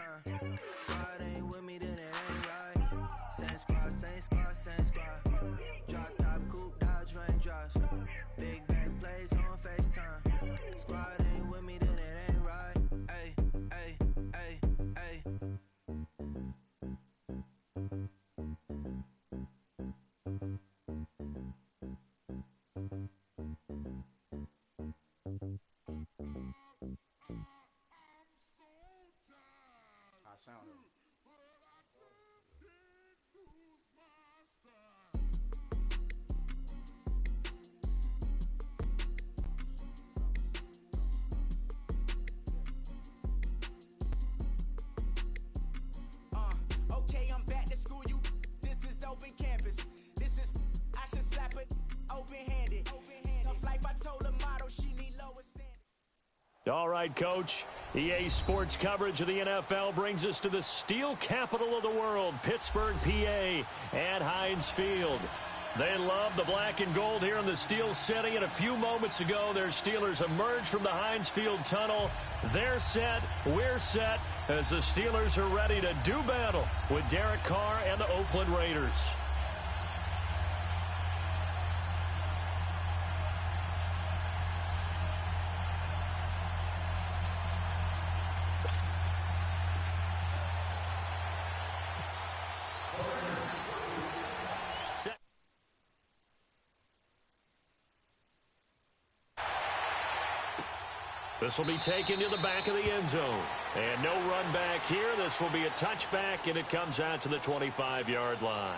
FaceTime. Squad ain't with me, then it ain't right. Same squad, same squad, same squad. Drop top, coupe, Dodge raindrops. Big bang plays on FaceTime. Squad ain't with me, then it ain't right. Ay, ay, ay, ay. I sound it. Okay, I'm back to school, you. This is open campus. This is, I should slap it open-handed. Tough life, I told the model she need lower standard. All right, Coach. EA Sports coverage of the NFL brings us to the steel capital of the world, Pittsburgh, PA, at Heinz Field. They love the black and gold here in the steel setting, and a few moments ago, their Steelers emerged from the Heinz Field tunnel. They're set, we're set, as the Steelers are ready to do battle with Derek Carr and the Oakland Raiders. This will be taken to the back of the end zone. And no run back here. This will be a touchback, and it comes out to the 25-yard line.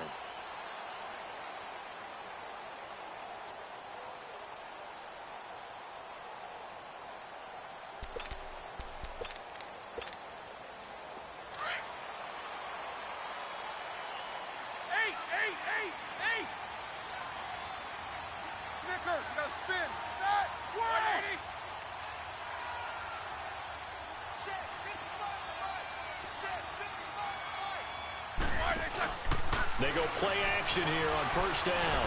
Hey! Snickers, you gotta spin. Set. 180. They go play action here on first down.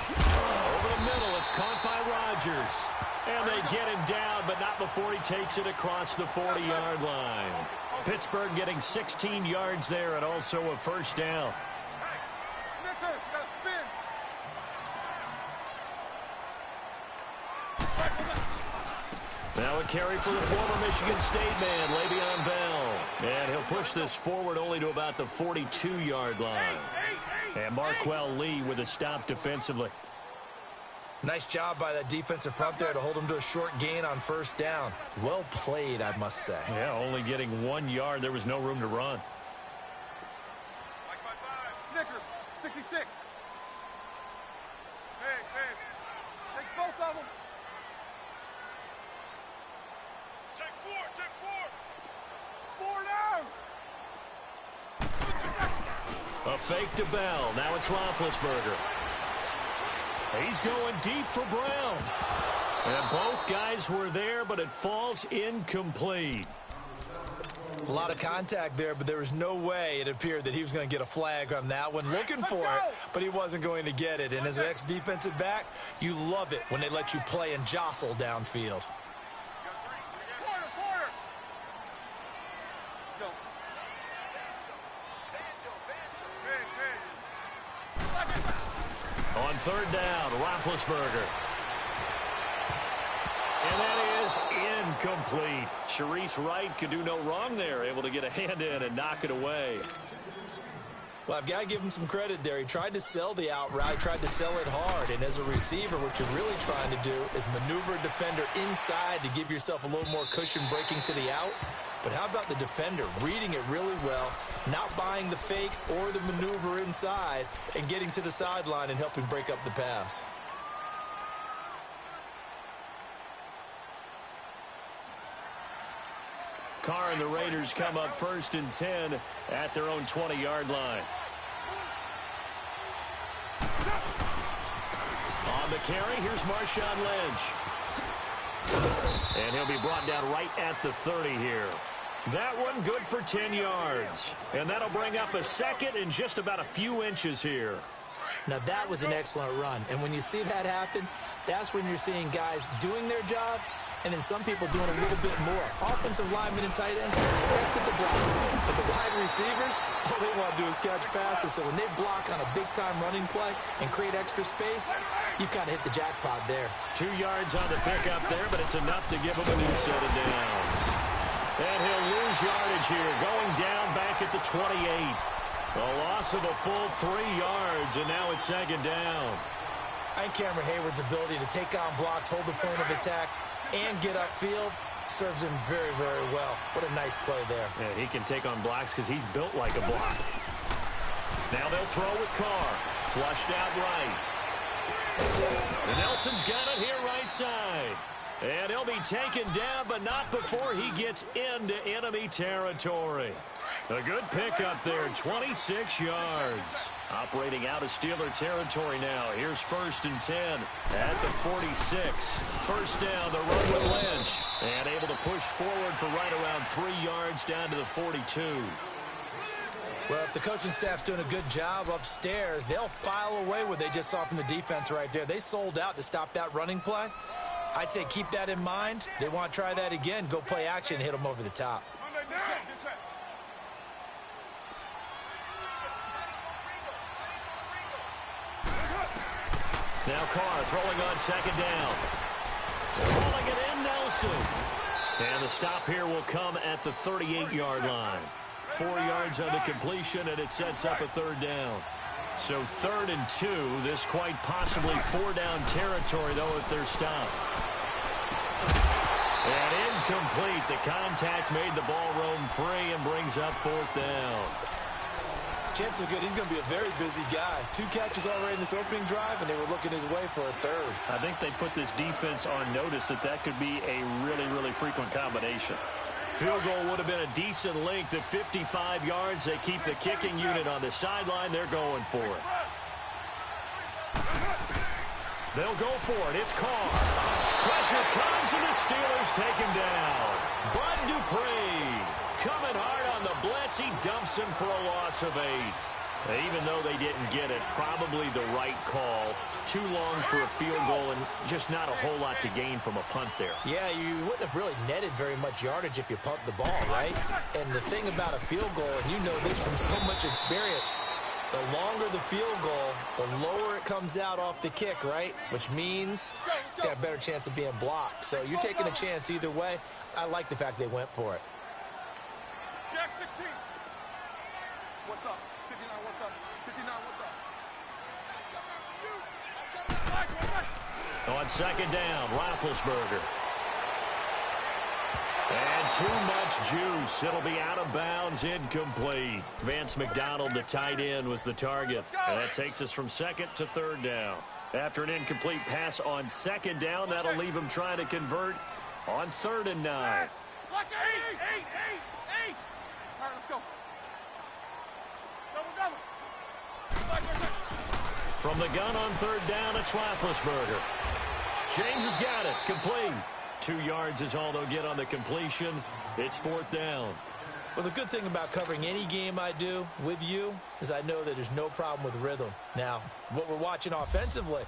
Over the middle, it's caught by Rodgers. And they get him down, but not before he takes it across the 40-yard line. Pittsburgh getting 16 yards there and also a first down. Snickers, you gotta spin. Now a carry for the former Michigan State man, Le'Veon Bell. And he'll push this forward only to about the 42-yard line. And Marquell Lee with a stop defensively. Nice job by that defensive front there to hold him to a short gain on first down. Well played, I must say. Yeah, only getting 1 yard. There was no room to run. Snickers, 66. Hey. Takes both of them. Take four. 4 down. A fake to Bell. Now it's Roethlisberger. He's going deep for Brown. And both guys were there, but it falls incomplete. A lot of contact there, but there was no way it appeared that he was going to get a flag on that one. Looking for it, but he wasn't going to get it. And as an ex-defensive back, you love it when they let you play and jostle downfield. On third down, Roethlisberger. And that is incomplete. Sharice Wright could do no wrong there, able to get a hand in and knock it away. Well, I've got to give him some credit there. He tried to sell the out route, tried to sell it hard. And as a receiver, what you're really trying to do is maneuver a defender inside to give yourself a little more cushion breaking to the out. But how about the defender reading it really well, not buying the fake or the maneuver inside, and getting to the sideline and helping break up the pass? Carr and the Raiders come up 1st and 10 at their own 20-yard line. On the carry, here's Marshawn Lynch. And he'll be brought down right at the 30 here. That one good for 10 yards. And that'll bring up a second and just about a few inches here. Now, that was an excellent run. And when you see that happen, that's when you're seeing guys doing their job and then some people doing a little bit more. Offensive linemen and tight ends, they're expected to receivers, all they want to do is catch passes. So when they block on a big-time running play and create extra space, you've kind of hit the jackpot there. 2 yards on the pickup there, but it's enough to give him a new set of downs. And he'll lose yardage here, going down back at the 28. A loss of a full 3 yards, and now it's second down. I think Cameron Hayward's ability to take on blocks, hold the point of attack, and get upfield serves him very, very well. What a nice play there. Yeah, he can take on blocks because he's built like a block. Now they'll throw with Carr. Flushed out right. And Nelson's got it here right side. And he'll be taken down, but not before he gets into enemy territory. A good pickup there, 26 yards. Operating out of Steeler territory now. Here's 1st and 10 at the 46. First down, the run with Lynch. And able to push forward for right around 3 yards down to the 42. Well, if the coaching staff's doing a good job upstairs, they'll file away what they just saw from the defense right there. They sold out to stop that running play. I'd say keep that in mind. They want to try that again. Go play action, hit them over the top. Now Carr throwing on second down. Rolling it in, Nelson. And the stop here will come at the 38-yard line. 4 yards on the completion, and it sets up a third down. So 3rd and 2. This quite possibly 4-down territory, though, if they're stopped. And incomplete. The contact made the ball roam free and brings up 4th down. Chance is good. He's going to be a very busy guy. 2 catches already in this opening drive, and they were looking his way for a third. I think they put this defense on notice that could be a really, really frequent combination. Field goal would have been a decent length at 55 yards. They keep the kicking unit on the sideline. They're going for it. They'll go for it. It's Carr. Pressure comes, and the Steelers take him down. Bud Dupree coming hard on the blitz. He dumps him for a loss of 8. Even though they didn't get it, probably the right call. Too long for a field goal and just not a whole lot to gain from a punt there. Yeah, you wouldn't have really netted very much yardage if you pumped the ball, right? And the thing about a field goal, and you know this from so much experience, the longer the field goal, the lower it comes out off the kick, right? Which means it's got a better chance of being blocked. So you're taking a chance either way. I like the fact they went for it. Jack 16. What's up? 59, what's up? 59, what's up? On second down, Roethlisberger. And too much juice. It'll be out of bounds, incomplete. Vance McDonald, the tight end, was the target. And that takes us from 2nd to 3rd down. After an incomplete pass on 2nd down, that'll leave him trying to convert on 3rd and 9. Like 8. All right, let's go. Double. From the gun on 3rd down, it's Roethlisberger. James has got it. Complete. 2 yards is all they'll get on the completion. It's 4th down. Well, the good thing about covering any game I do with you is I know that there's no problem with rhythm. Now, what we're watching offensively,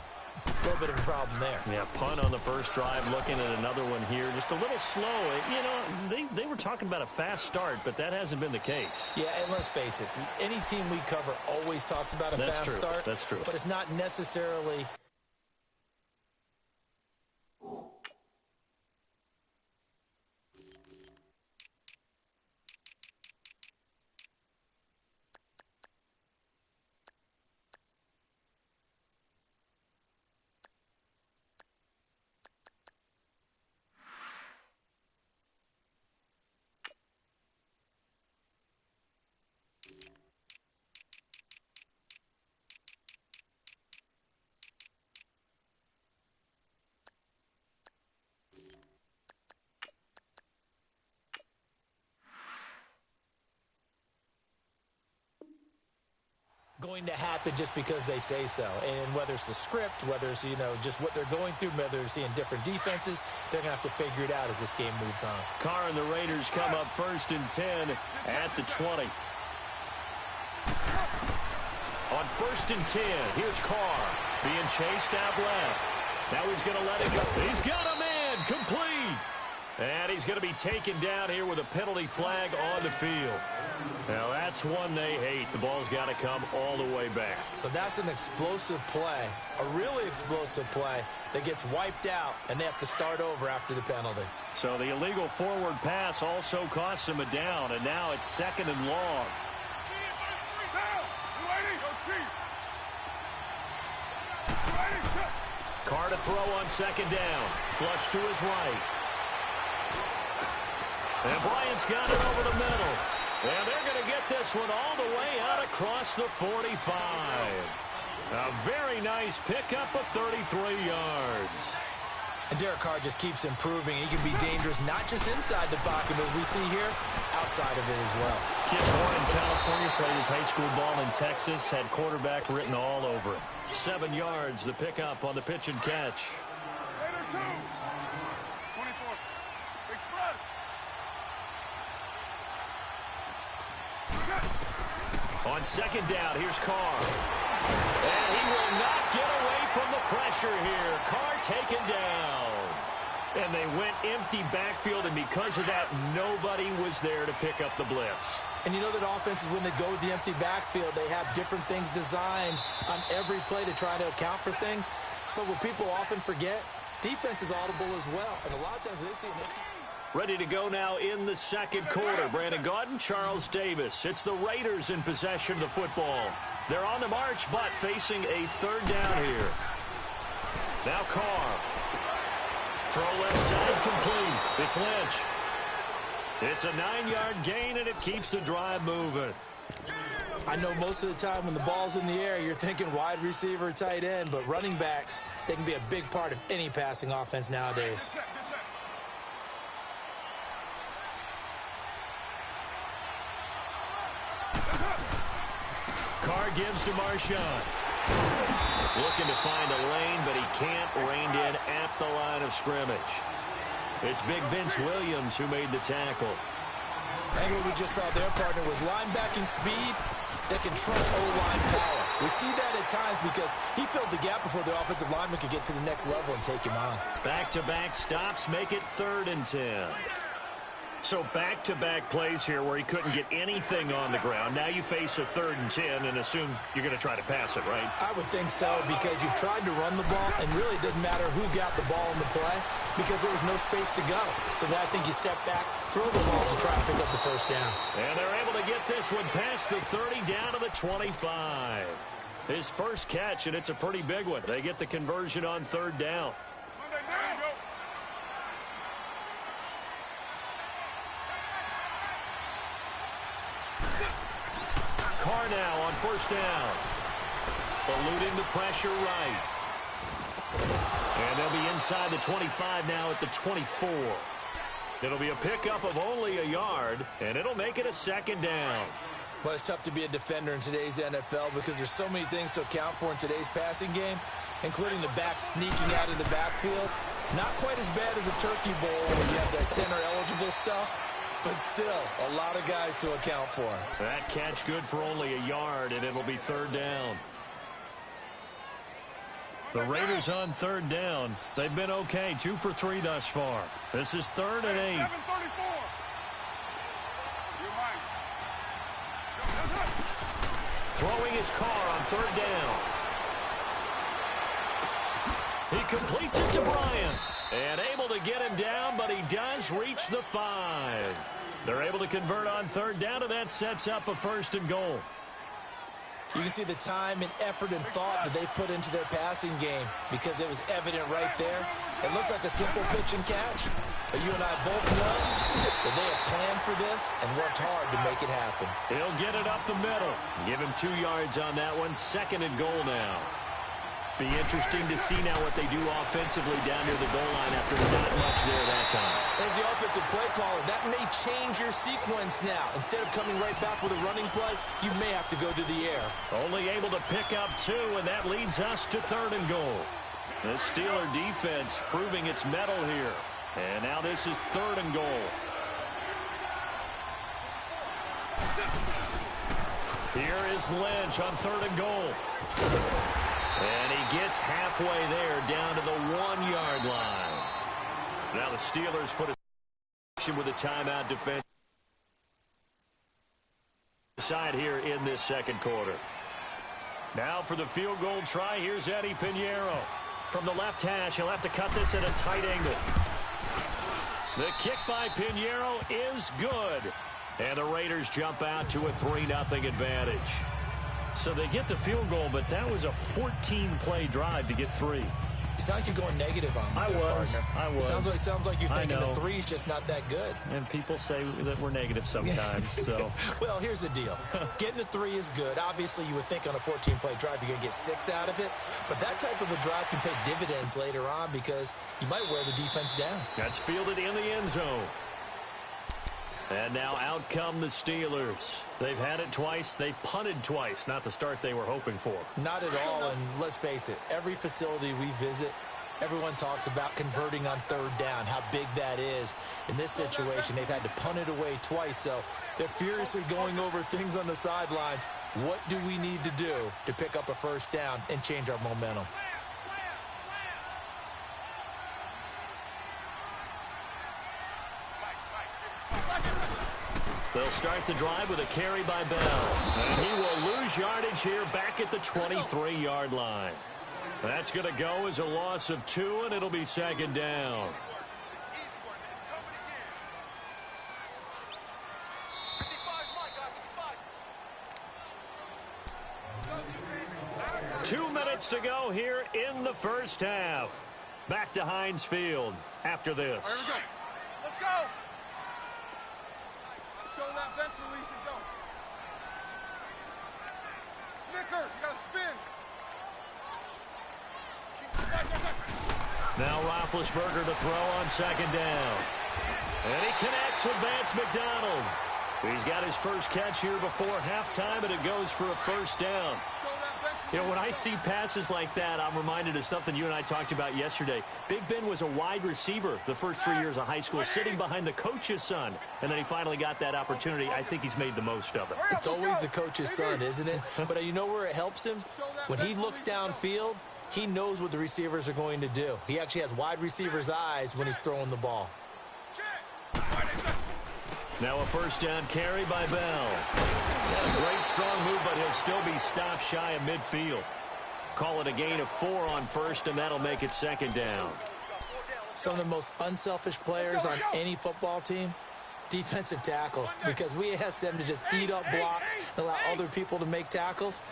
a little bit of a problem there. Yeah, punt on the first drive, looking at another one here. Just a little slow. You know, they were talking about a fast start, but that hasn't been the case. Yeah, and let's face it, any team we cover always talks about a fast start. That's true. But it's not necessarily... going to happen just because they say so. And whether it's the script, whether it's, you know, just what they're going through, whether they're seeing different defenses, they're going to have to figure it out as this game moves on. Carr and the Raiders come up 1st and 10 at the 20. On 1st and 10, here's Carr being chased out left. Now he's going to let it go. He's got a man complete. And he's going to be taken down here with a penalty flag on the field. Now, that's one they hate. The ball's got to come all the way back. So that's an explosive play, a really explosive play that gets wiped out, and they have to start over after the penalty. So the illegal forward pass also costs him a down, and now it's 2nd and long. Carr to throw on 2nd down. Flush to his right. And Bryant's got it over the middle. And they're going to get this one all the way out across the 45. A very nice pickup of 33 yards. And Derek Carr just keeps improving. He can be dangerous not just inside the pocket, but as we see here, outside of it as well. Kid born in California, played his high school ball in Texas, had quarterback written all over him. 7 yards, the pickup on the pitch and catch. Later, 2. 24. Big spread. On 2nd down, here's Carr. And he will not get away from the pressure here. Carr taken down. And they went empty backfield, and because of that, nobody was there to pick up the blitz. And you know that offenses, when they go with the empty backfield, they have different things designed on every play to try to account for things. But what people often forget, defense is audible as well. And a lot of times they see it next to... Ready to go now in the 2nd quarter. Brandon Gaudin, Charles Davis. It's the Raiders in possession of the football. They're on the march, but facing a 3rd down here. Now Carr. Throw left side complete. It's Lynch. It's a 9-yard gain, and it keeps the drive moving. I know most of the time when the ball's in the air, you're thinking wide receiver, tight end, but running backs, they can be a big part of any passing offense nowadays. Carr gives to Marshawn. Looking to find a lane, but he can't. Reined in at the line of scrimmage. It's big Vince Williams who made the tackle. And what we just saw their partner was linebacking speed that can trump O-line power. We see that at times because he filled the gap before the offensive lineman could get to the next level and take him on. Back-to-back stops make it 3rd and 10. So back-to-back plays here where he couldn't get anything on the ground. Now you face a 3rd and 10 and assume you're going to try to pass it, right? I would think so, because you've tried to run the ball, and really it didn't matter who got the ball in the play because there was no space to go. So now I think you step back, throw the ball to try and pick up the 1st down. And they're able to get this one past the 30 down to the 25. His first catch, and it's a pretty big one. They get the conversion on 3rd down. Carr now on 1st down. Eluding the pressure right. And they'll be inside the 25 now at the 24. It'll be a pickup of only a yard, and it'll make it a 2nd down. Well, it's tough to be a defender in today's NFL because there's so many things to account for in today's passing game, including the back sneaking out of the backfield. Not quite as bad as a turkey bowl where you have that center-eligible stuff, but still a lot of guys to account for. That catch good for only a yard, and it'll be 3rd down. The Raiders on 3rd down. They've been okay, 2 for 3 thus far. This is 3rd and 8. 7:34. Throwing his Carr on 3rd down. He completes it to Bryant. And able to get him down, but he does reach the 5. They're able to convert on 3rd down, and that sets up a 1st and goal. You can see the time and effort and thought that they put into their passing game because it was evident right there. It looks like a simple pitch and catch, but you and I both know that they have planned for this and worked hard to make it happen. He'll get it up the middle. Give him 2 yards on that one. 2nd and goal now. Be interesting to see now what they do offensively down near the goal line after not much there that time. As the offensive play caller, that may change your sequence now. Instead of coming right back with a running play, you may have to go to the air. Only able to pick up 2, and that leads us to 3rd and goal. The Steeler defense proving its mettle here. And now this is 3rd and goal. Here is Lynch on 3rd and goal. And he gets halfway there down to the 1-yard line. Now the Steelers put a situation with a timeout defense side here in this second quarter. Now for the field goal try, here's Eddie Pinheiro. From the left hash, he'll have to cut this at a tight angle. The kick by Pinheiro is good. And the Raiders jump out to a 3-0 advantage. So they get the field goal, but that was a 14-play drive to get 3. You sound like you're going negative on me. I was. Sounds like you're thinking the 3's just not that good. And people say that we're negative sometimes. So, well, here's the deal. Getting the 3 is good. Obviously, you would think on a 14-play drive you're going to get 6 out of it. But that type of a drive can pay dividends later on because you might wear the defense down. That's fielded in the end zone. And now out come the Steelers. They've had it twice. They've punted twice. Not the start they were hoping for. Not at all, and let's face it, every facility we visit, everyone talks about converting on third down, how big that is. In this situation, they've had to punt it away twice, so they're furiously going over things on the sidelines. What do we need to do to pick up a first down and change our momentum? They'll start the drive with a carry by Bell. And he will lose yardage here back at the 23-yard line. That's going to go as a loss of 2, and it'll be second down. Two minutes to go here in the first half. Back to Heinz Field after this. All right, here we go. Let's go. Show that bench release and go. Snickers, you got to spin. Now Roethlisberger to throw on second down. And he connects with Vance McDonald. He's got his first catch here before halftime, and it goes for a first down. You know, when I see passes like that, I'm reminded of something you and I talked about yesterday. Big Ben was a wide receiver the first 3 years of high school, sitting behind the coach's son. And then he finally got that opportunity. I think he's made the most of it. It's always the coach's son, isn't it? But you know where it helps him? When he looks downfield, he knows what the receivers are going to do. He actually has wide receivers' eyes when he's throwing the ball. Now a first down carry by Bell. Yeah, a great strong move, but he'll still be stopped shy of midfield. Call it a gain of 4 on first, and that'll make it second down. Some of the most unselfish players on any football team, defensive tackles, because we ask them to just eat up blocks and allow other people to make tackles.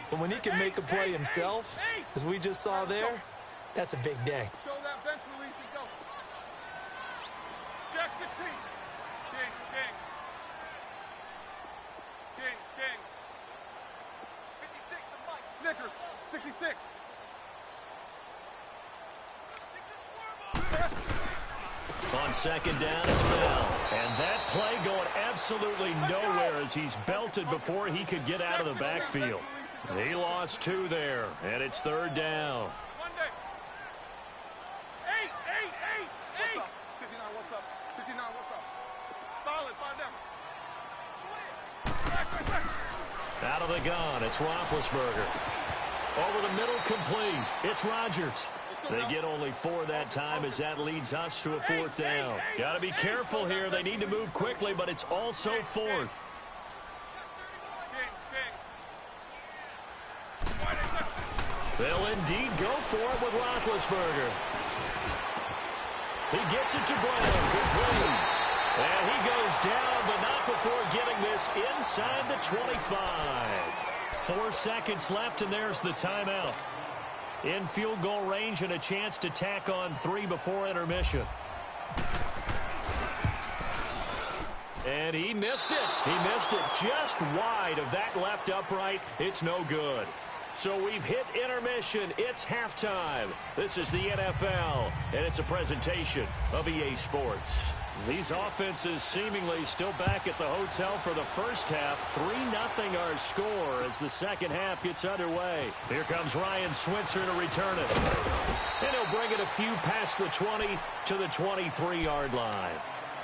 But when he can make a play himself, as we just saw there, that's a big day. Show that bench release and go. Jack 16. Kings. 56 to Mike. Snickers, 66. On second down, it's Bell. And that play going absolutely nowhere as he's belted before he could get out of the backfield. He lost 2 there, and it's third down. Monday. 8. What's up? 59, what's up? 59, what's up? Solid, 5 down. Out of the gun, it's Roethlisberger. Over the middle, complete. It's Rodgers. They get only 4 that time as that leads us to a 4th down. Got to be careful here. They need to move quickly, but it's also 4th. They'll indeed go for it with Roethlisberger. He gets it to Brown, complete. And he goes down, but not before getting this inside the 25. 4 seconds left, and there's the timeout. In field goal range and a chance to tack on 3 before intermission. And he missed it. He missed it just wide of that left upright. It's no good. So we've hit intermission. It's halftime. This is the NFL, and it's a presentation of EA Sports. These offenses seemingly still back at the hotel for the first half. 3-0 our score as the second half gets underway. Here comes Ryan Switzer to return it. And he'll bring it a few past the 20 to the 23-yard line.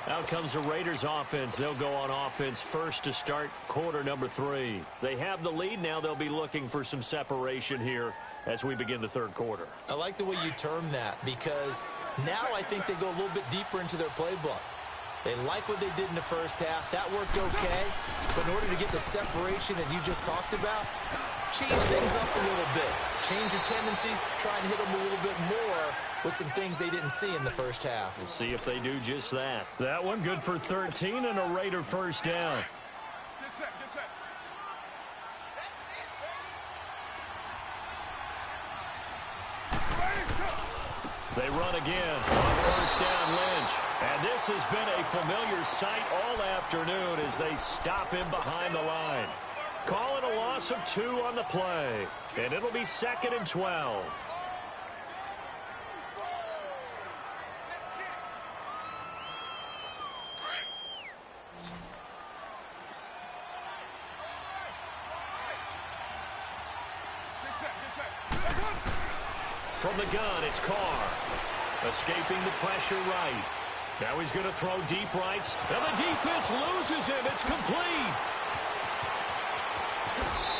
Out comes the Raiders offense. They'll go on offense first to start quarter number 3. They have the lead now. They'll be looking for some separation here as we begin the third quarter. I like the way you term that because now I think they go a little bit deeper into their playbook. They like what they did in the first half. That worked okay. But in order to get the separation that you just talked about, change things up a little bit. Change your tendencies. Try and hit them a little bit more with some things they didn't see in the first half. We'll see if they do just that. That one good for 13 and a Raider first down. Get set, get set. They run again on first down, Lynch. And this has been a familiar sight all afternoon as they stop him behind the line. Calling a loss of 2 on the play. And it'll be 2nd and 12. From the gun, it's Carr. Escaping the pressure right. Now he's going to throw deep rights. And the defense loses him. It's complete.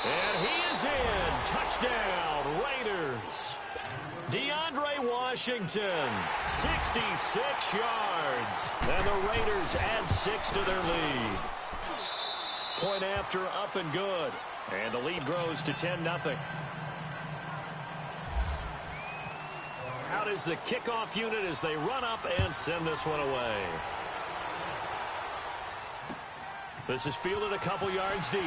And he is in. Touchdown, Raiders. DeAndre Washington, 66 yards. And the Raiders add 6 to their lead. Point after, up and good. And the lead grows to 10-0. Out is the kickoff unit as they run up and send this one away. This is fielded a couple yards deep.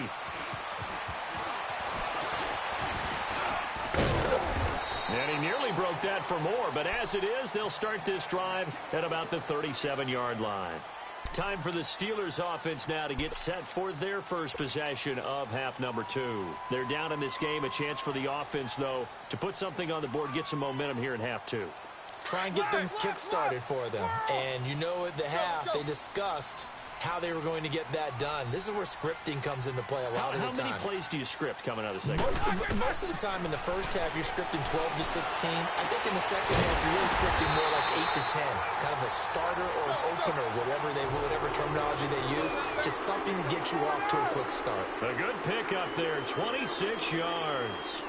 And he nearly broke that for more, but as it is, they'll start this drive at about the 37-yard line. Time for the Steelers offense now to get set for their first possession of half number 2. They're down in this game. A chance for the offense, though, to put something on the board, get some momentum here in half 2. Try and get things kick-started for them. And you know at the half, they discussed how they were going to get that done. This is where scripting comes into play a lot of the time. How many plays do you script coming out of the second? Most of the time in the first half, you're scripting 12 to 16. I think in the second half, you're really scripting more like 8 to 10. Kind of a starter or an opener, whatever terminology they use. Just something to get you off to a quick start. A good pick up there, 26 yards.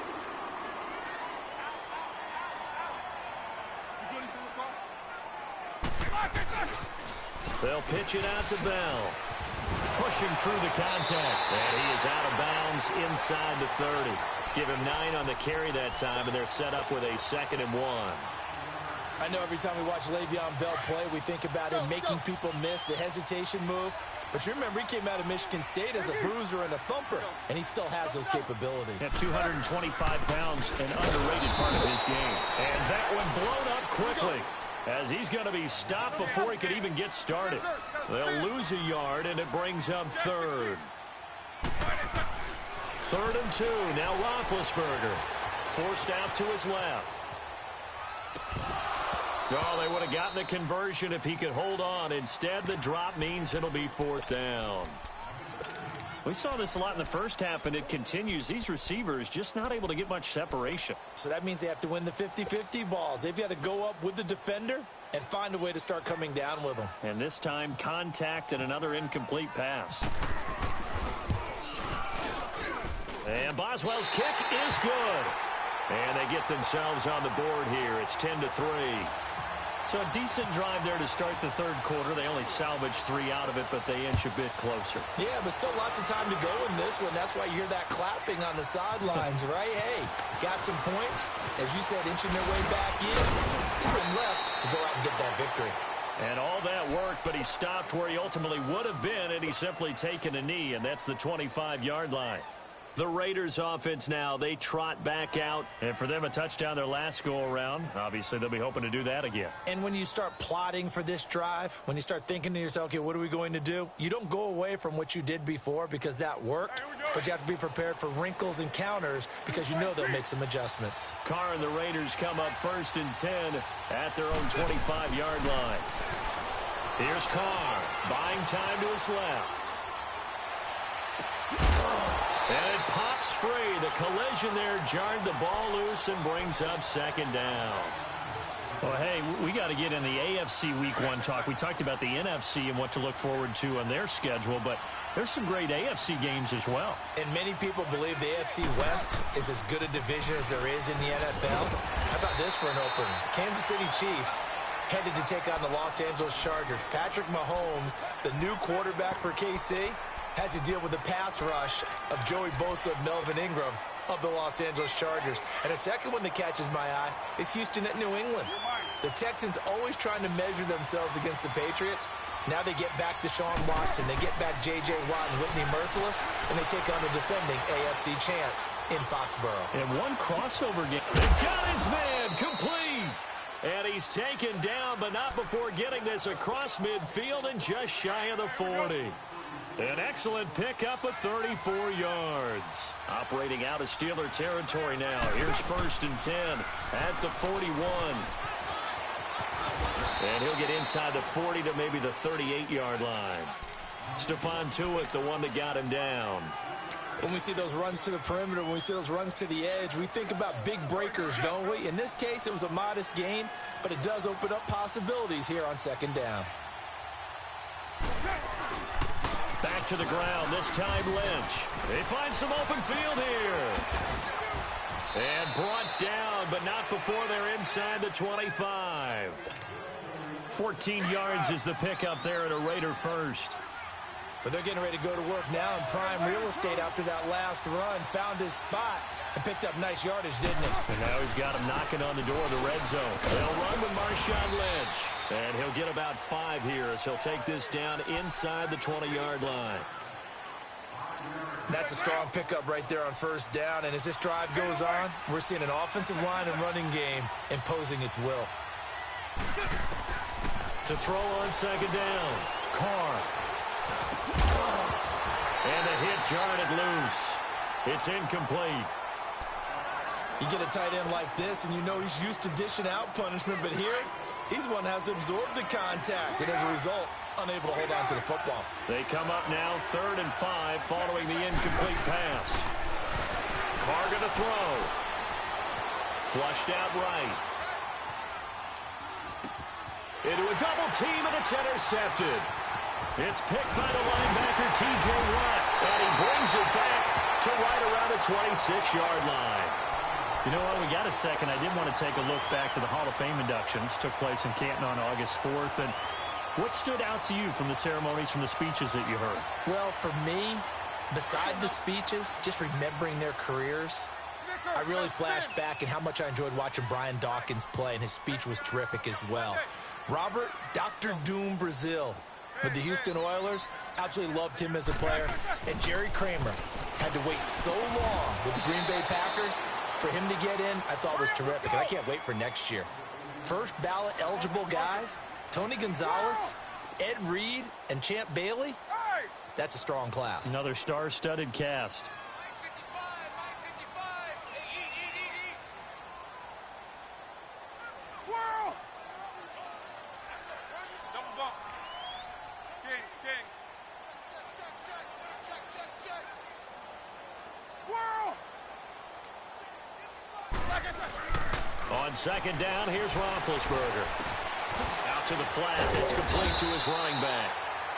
They'll pitch it out to Bell. Pushing through the contact. And he is out of bounds inside the 30. Give him 9 on the carry that time, and they're set up with a 2nd and 1. I know every time we watch Le'Veon Bell play, we think about him making people miss the hesitation move. But you remember, he came out of Michigan State as a bruiser and a thumper, and he still has those capabilities. At 225 pounds, an underrated part of his game. And that one blown up quickly, as he's going to be stopped before he could even get started. They'll lose a yard, and it brings up 3rd. 3rd and 2. Now Roethlisberger forced out to his left. Oh, they would have gotten a conversion if he could hold on. Instead, the drop means it'll be 4th down. We saw this a lot in the first half, and it continues. These receivers just not able to get much separation. So that means they have to win the 50-50 balls. They've got to go up with the defender and find a way to start coming down with them. And this time, contact and another incomplete pass. And Boswell's kick is good. And they get themselves on the board here. It's 10-3. So a decent drive there to start the 3rd quarter. They only salvaged 3 out of it, but they inch a bit closer. Yeah, but still lots of time to go in this one. That's why you hear that clapping on the sidelines, right? Hey, got some points. As you said, inching their way back in. Time left to go out and get that victory. And all that work, but he stopped where he ultimately would have been, and he's simply taken a knee, and that's the 25-yard line. The Raiders offense now, they trot back out. And for them, a touchdown their last go-around. Obviously, they'll be hoping to do that again. And when you start plotting for this drive, when you start thinking to yourself, okay, what are we going to do? You don't go away from what you did before because that worked. But you have to be prepared for wrinkles and counters because you know they'll make some adjustments. Carr and the Raiders come up 1st and 10 at their own 25-yard line. Here's Carr, buying time to his left. And it pops free. The collision there jarred the ball loose and brings up 2nd down. Well, hey, we got to get in the AFC Week 1 talk. We talked about the NFC and what to look forward to on their schedule, but there's some great AFC games as well. And many people believe the AFC West is as good a division as there is in the NFL. How about this for an opener? The Kansas City Chiefs headed to take on the Los Angeles Chargers. Patrick Mahomes, the new quarterback for KC, has to deal with the pass rush of Joey Bosa and Melvin Ingram of the Los Angeles Chargers. And a second one that catches my eye is Houston at New England. The Texans always trying to measure themselves against the Patriots. Now they get back Deshaun Watson, they get back J.J. Watt and Whitney Merciless, and they take on the defending AFC champs in Foxborough. And one crossover game. They got his man complete. And he's taken down, but not before getting this across midfield and just shy of the 40. An excellent pickup of 34 yards. Operating out of Steeler territory now. Here's 1st and 10 at the 41. And he'll get inside the 40 to maybe the 38-yard line. Stephon Tuitt, the one that got him down. When we see those runs to the perimeter, when we see those runs to the edge, we think about big breakers, don't we? In this case, it was a modest gain, but it does open up possibilities here on 2nd down. Back to the ground, this time Lynch. They find some open field here. And brought down, but not before they're inside the 25. 14 yards is the pickup there at a Raider first. But they're getting ready to go to work now in prime real estate after that last run. Found his spot and picked up nice yardage, didn't he? And now he's got him knocking on the door of the red zone. They'll run with Marshawn Lynch. And he'll get about 5 here as he'll take this down inside the 20-yard line. That's a strong pickup right there on 1st down. And as this drive goes on, we're seeing an offensive line and running game imposing its will. To throw on 2nd down, Carr. And the hit jarred it loose. It's incomplete. You get a tight end like this, and you know he's used to dishing out punishment, but here, he's one that has to absorb the contact, and as a result, unable to hold on to the football. They come up now 3rd and 5 following the incomplete pass. Carr going to throw. Flushed out right. Into a double team, and it's intercepted. It's picked by the linebacker, T.J. Watt, and he brings it back to right around the 26-yard line. You know what? We got a second. I did want to take a look back to the Hall of Fame inductions. Took place in Canton on August 4th. And what stood out to you from the ceremonies, from the speeches that you heard? Well, for me, beside the speeches, just remembering their careers, I really flashed back at how much I enjoyed watching Brian Dawkins play, and his speech was terrific as well. Robert Dr. Doom Brazil with the Houston Oilers, absolutely loved him as a player. And Jerry Kramer had to wait so long with the Green Bay Packers. For him to get in, I thought was terrific, and I can't wait for next year. First ballot eligible guys, Tony Gonzalez, Ed Reed, and Champ Bailey. That's a strong class. Another star-studded cast. On 2nd down, here's Roethlisberger. Out to the flat. It's complete to his running back.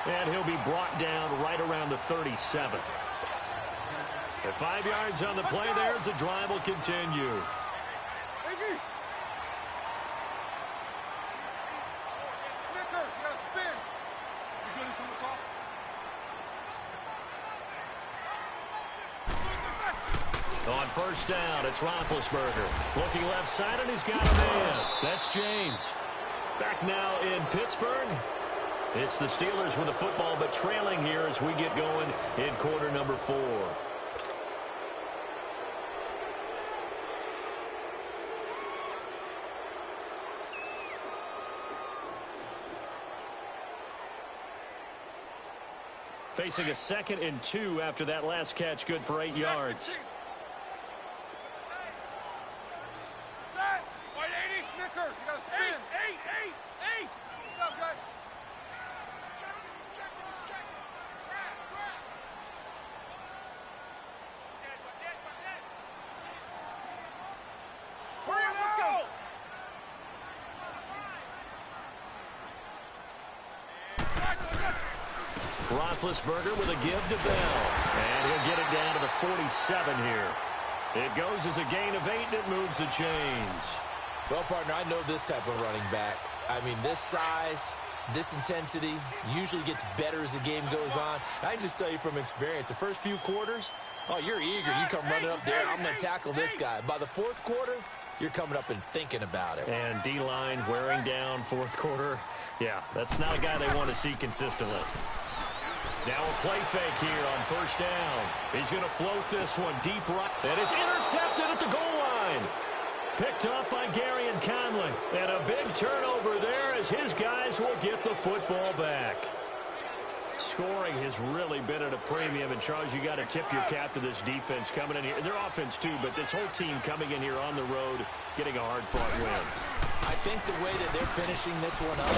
And he'll be brought down right around the 37. At 5 yards on the play there, as the drive will continue. On 1st down, it's Roethlisberger. Looking left side, and he's got a man. That's James. Back now in Pittsburgh. It's the Steelers with the football, but trailing here as we get going in quarter number 4. Facing a 2nd and 2 after that last catch, good for 8 yards. Roethlisberger with a give to Bell. And he'll get it down to the 47 here. It goes as a gain of 8, and it moves the chains. Well, partner, I know this type of running back. I mean, this size, this intensity usually gets better as the game goes on. I can just tell you from experience, the first few quarters, oh, you're eager. You come running up there, I'm going to tackle this guy. By the fourth quarter, you're coming up and thinking about it. And D-line wearing down fourth quarter. Yeah, that's not a guy they want to see consistently. Now a play fake here on first down. He's going to float this one deep right. And it's intercepted at the goal line. Picked up by Gary and Conley. And a big turnover there as his guys will get the football back. Scoring has really been at a premium. And, Charles, you got to tip your cap to this defense coming in here. Their offense, too, but this whole team coming in here on the road, getting a hard-fought win. I think the way that they're finishing this one up,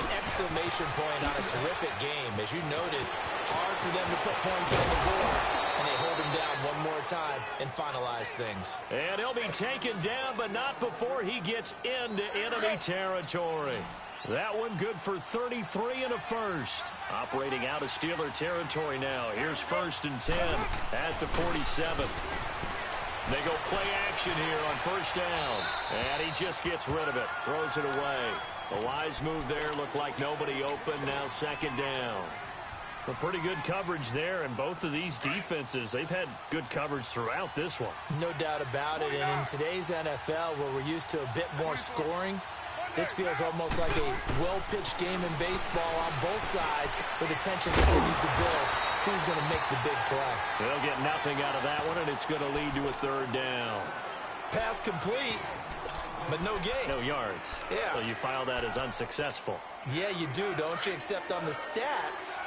an exclamation point on a terrific game. As you noted, hard for them to put points on the board, and they hold them down one more time and finalize things. And he'll be taken down, but not before he gets into enemy territory. That one good for 33 and a first. Operating out of Steeler territory now. Here's 1st and 10 at the 47. They go play action here on first down. And he just gets rid of it. Throws it away. A wise move there. Looked like nobody open. Now 2nd down. A pretty good coverage there. And both of these defenses, they've had good coverage throughout this one. No doubt about it. And in today's NFL, where we're used to a bit more scoring, this feels almost like a well-pitched game in baseball on both sides where the tension continues to build. Who's going to make the big play? They'll get nothing out of that one, and it's going to lead to a 3rd down. Pass complete, but no gain. No yards. Yeah. So you file that as unsuccessful. Yeah, you do, don't you? Except on the stats,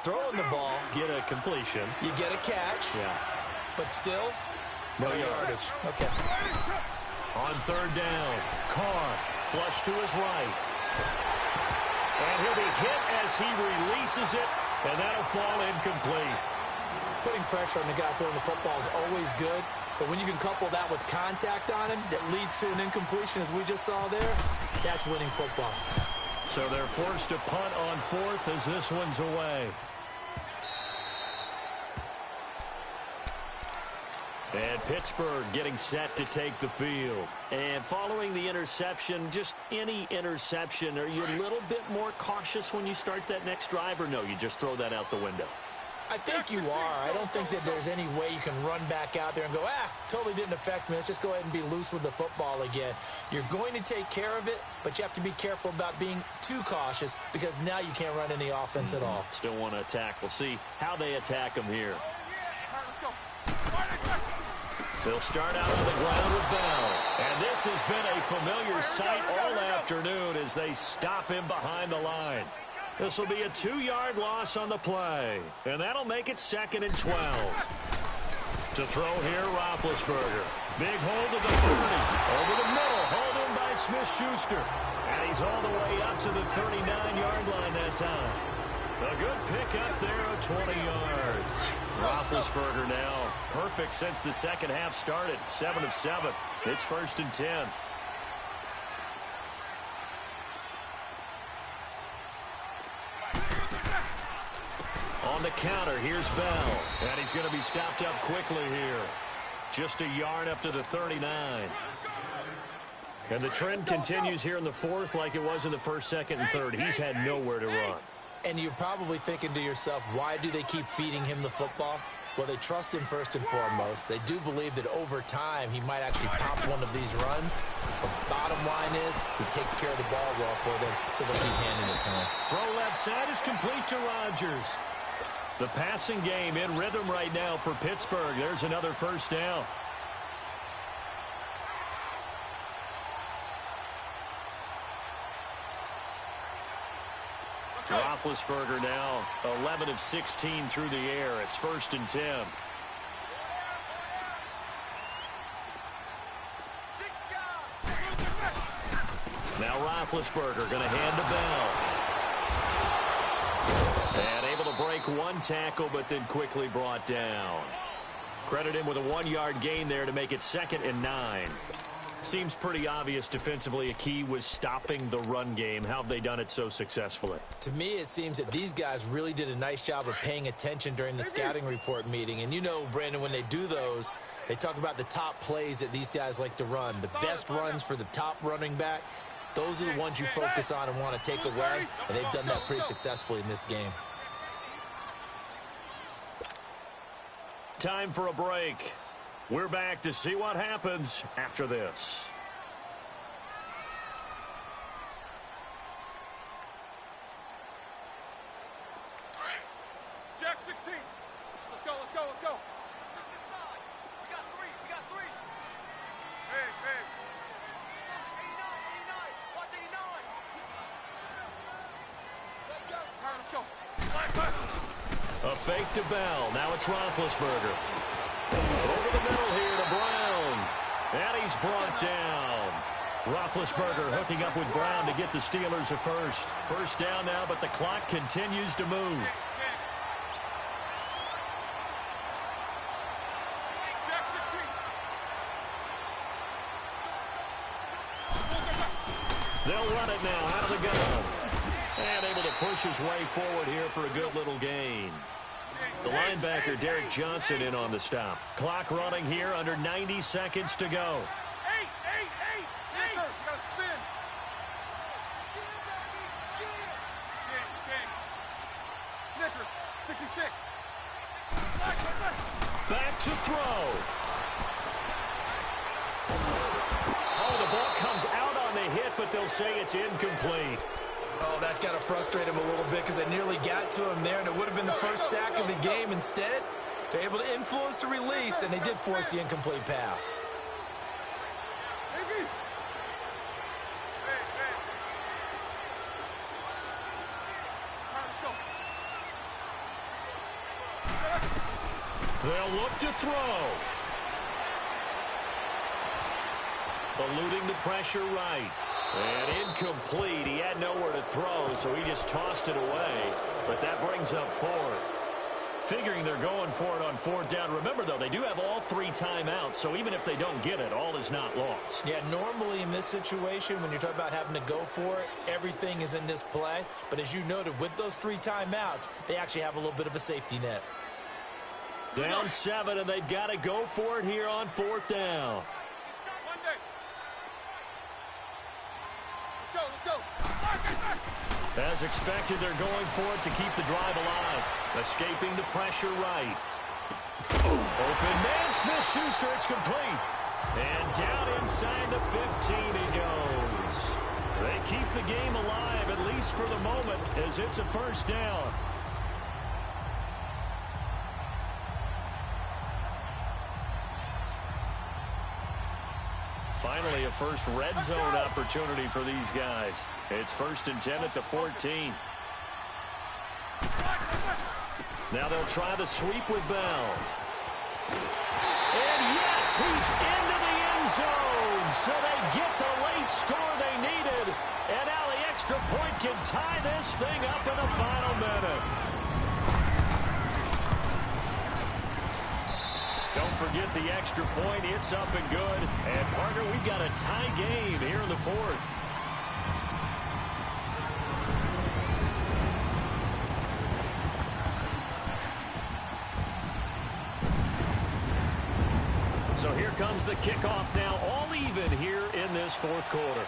throwing the ball. Get a completion. You get a catch. Yeah. But still, no yardage. Okay. On 3rd down, Carr, flush to his right. And he'll be hit as he releases it, and that'll fall incomplete. Putting pressure on the guy throwing the football is always good, but when you can couple that with contact on him that leads to an incompletion, as we just saw there, that's winning football. So they're forced to punt on 4th as this one's away. And Pittsburgh getting set to take the field. And following the interception, just any interception, are you a little bit more cautious when you start that next drive, or no, you just throw that out the window? I think you are. I don't think that there's any way you can run back out there and go, totally didn't affect me. Let's just go ahead and be loose with the football again. You're going to take care of it, but you have to be careful about being too cautious because now you can't run any offense at all. Still want to attack. We'll see how they attack them here. They'll start out on the ground with Bell. And this has been a familiar sight all afternoon as they stop him behind the line. This will be a 2-yard loss on the play. And that'll make it 2nd and 12. To throw here, Roethlisberger. Big hold of the 30. Over the middle. Hold in by Smith-Schuster. And he's all the way up to the 39-yard line that time. A good pick up there of 20 yards. Roethlisberger now perfect since the second half started. 7 of 7. It's 1st and 10. On the counter, here's Bell. And he's going to be stopped up quickly here. Just a yard up to the 39. And the trend continues here in the 4th like it was in the 1st, 2nd, and 3rd. He's had nowhere to run. And you're probably thinking to yourself, why do they keep feeding him the football? Well, they trust him first and foremost. They do believe that over time he might actually pop one of these runs. The bottom line is he takes care of the ball well for them, so they'll keep handing it to him. Throw left side is complete to Rodgers. The passing game in rhythm right now for Pittsburgh. There's another 1st down. Roethlisberger now 11 of 16 through the air. It's 1st and 10. Now Roethlisberger going to hand to Bell. And able to break one tackle, but then quickly brought down. Credit him with a 1-yard gain there to make it 2nd and 9. Seems pretty obvious defensively a key was stopping the run game. How have they done it so successfully? To me, it seems that these guys really did a nice job of paying attention during the scouting report meeting. And you know, Brandon, when they do those, they talk about the top plays that these guys like to run. The best runs for the top running back. those are the ones you focus on and want to take away, and they've done that pretty successfully in this game. Time for a break. We're back to see what happens after this. Jack 16. Let's go, let's go, let's go. We got three. Hey, hey. 89. Watch 89. Let's go. All right, let's go. A fake to Bell. Now it's Roethlisberger. Over the middle here to Brown. And he's brought down. Roethlisberger hooking up with Brown to get the Steelers a first. First down now, but the clock continues to move. Jack 16. They'll run it now out of the gun. And able to push his way forward here for a good little gain. The linebacker, Derek Johnson, in on the stop. Clock running here under 90 seconds to go. Eight. Snickers, you gotta spin. King. Snickers, 66. Back to throw. Oh, the ball comes out on the hit, but they'll say it's incomplete. Oh, that's got to frustrate him a little bit because they nearly got to him there, and it would have been the first sack of the game. Instead, they're able to influence the release, and they did force the incomplete pass. Hey. All right, let's go. They'll look to throw. Eluding the pressure right. And incomplete. He had nowhere to throw, so he just tossed it away. But that brings up fourth. Figuring they're going for it on fourth down. Remember, though, they do have all three timeouts, so even if they don't get it, all is not lost. Yeah, normally in this situation, when you're talking about having to go for it, everything is in this play. But as you noted, with those three timeouts, they actually have a little bit of a safety net. Down 7, and they've got to go for it here on fourth down. Let's go. As expected, they're going for it to keep the drive alive. Escaping the pressure right. Open man, Smith-Schuster, it's complete. And down inside the 15 he goes. They keep the game alive, at least for the moment, as it's a first down. Finally, a first red zone opportunity for these guys. It's 1st and 10 at the 14. Now they'll try the sweep with Bell. And yes, he's into the end zone. So they get the late score they needed. And now the extra point can tie this thing up in the final minute. Don't forget the extra point. It's up and good. And, partner, we've got a tie game here in the fourth. So here comes the kickoff now, all even here in this fourth quarter.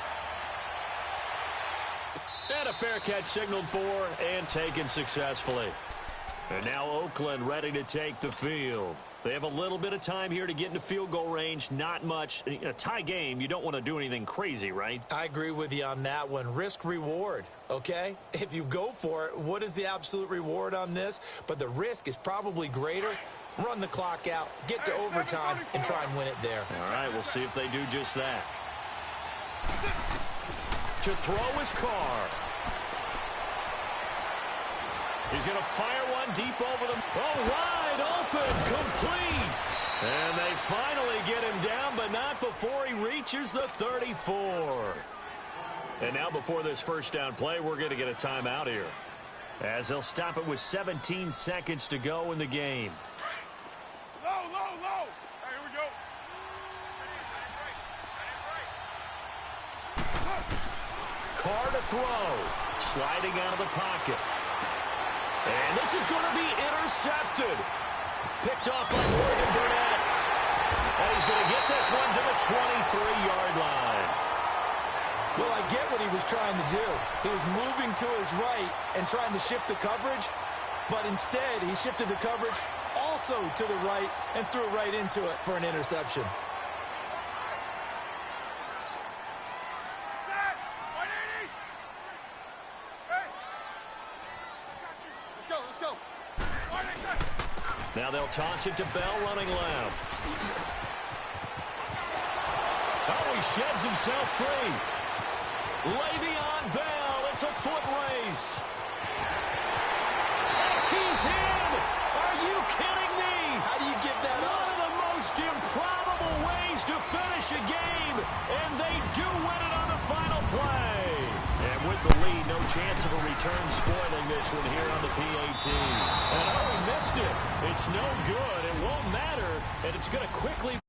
And a fair catch signaled for and taken successfully. And now Oakland ready to take the field. They have a little bit of time here to get into field goal range. Not much. A tie game, you don't want to do anything crazy, right? I agree with you on that one. Risk-reward, okay? If you go for it, what is the absolute reward on this? But the risk is probably greater. Run the clock out, get to overtime, and try and win it there. All right, we'll see if they do just that. To throw his Carr. He's going to fire one deep over them. Oh, wide open, complete. And they finally get him down, but not before he reaches the 34. And now before this first down play, we're going to get a timeout here, as they'll stop it with 17 seconds to go in the game. Low. Hey, here we go. Carr to throw. Sliding out of the pocket. And this is going to be intercepted. Picked off by Morgan Burnett. And he's going to get this one to the 23-yard line. Well, I get what he was trying to do. He was moving to his right and trying to shift the coverage, but instead he shifted the coverage also to the right and threw right into it for an interception. Now they'll toss it to Bell running left. Oh, he sheds himself free. Le'Veon Bell, it's a foot race. He's in! Are you kidding me? How do you give that up? One of the most improbable ways to finish a game, and they do win it on the final play. And with the lead, no chance of a return spoiling this one here on the PAT. And oh, he missed it. It's no good. It won't matter, and it's going to quickly